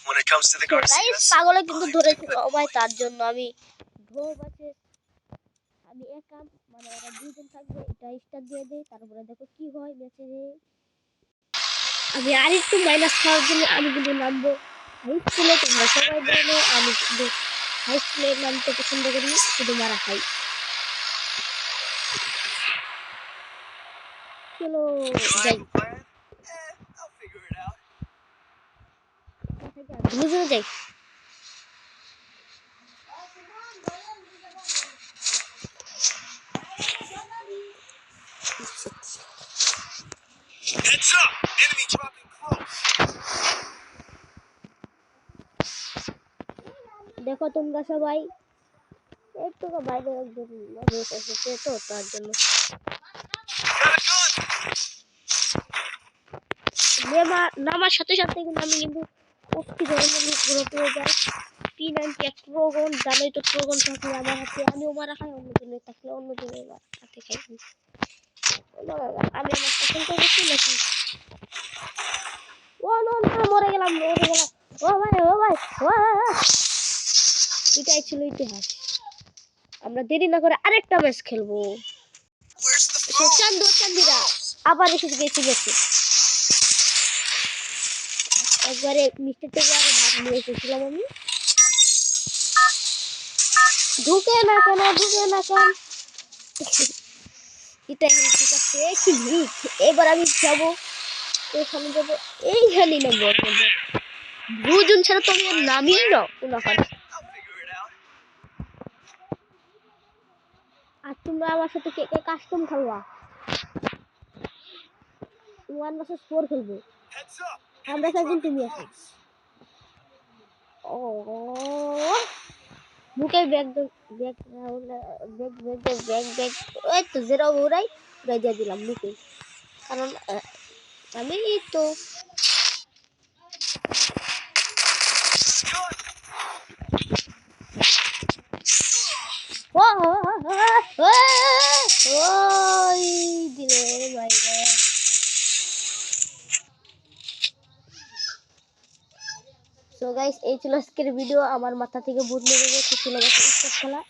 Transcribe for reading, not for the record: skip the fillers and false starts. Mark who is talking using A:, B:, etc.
A: When it comes to the Garcias, পাগলে কিন্তু ধরেছিল ভাই, তার জন্য আমি ধোপ আছে, আমি একা মানে ওরা দুইজন থাকবে, এটা স্টার্ট দিয়ে দেই, তারপরে দেখো কি হয় ম্যাচে। আমি আরেকটু মাইনাস খাওয়ার জন্য আমি কিন্তু নামবো হাই স্কুলে। তোমরা সবাই জানো আমি কিন্তু হাই স্কুলে নামতে পছন্দ করি, শুধু মারা খাই। চলো যাই, বুঝে যাই। Heads up! Enemy dropping close. দেখো তোমরা সবাই একটু বাইরে একজন এসেছে তো তার জন্য নামার সাথে সাথে কিন্তু আমি কিন্তু অতি ধরনের পুরো পেয়ে যাই। P90 ট্রোগন, জানোই তো ট্রোগন থাকলে আমার হাতে আমিও মারা খাই, অন্য জনের থাকলে অন্য জনের হাতে খাই। আমি আমার পছন্দ করছি নাকি ও নো নো, মরে গেলাম। ও ভাই এটাই ছিল ইতিহাস। আমরা দেরি না করে আরেকটা ম্যাচ খেলবো। চান্দিরা আবার এসে গেছি। একবারে মিস্টার থেকে আরো ভাগ নিয়ে এসেছিলাম আমি। ঢুকে না কেন এটা এখানে ঠিক আছে, কি ভিড়। এবার আমি যাবো এখানে, যাবো এইখানে নেবো। দুজন ছাড়া তো আমি নামিই না কোনখানে। আর তোমরা আমার সাথে কে কে কাস্টম খেলবা? 1 vs 4 খেলবো আমরা, একদিন তুমি আছো। ও বুকে ব্যাগ ওই তো জেরা উড়াই দিয়ে দিলাম বুকে, কারণ আমি তো দিলে বাইরে। সো গাইস এই ছিল আজকের ভিডিও। আমার মাথা থেকে বুট মেরে গেছে, চলে গেছে স্টার্ট খেলা।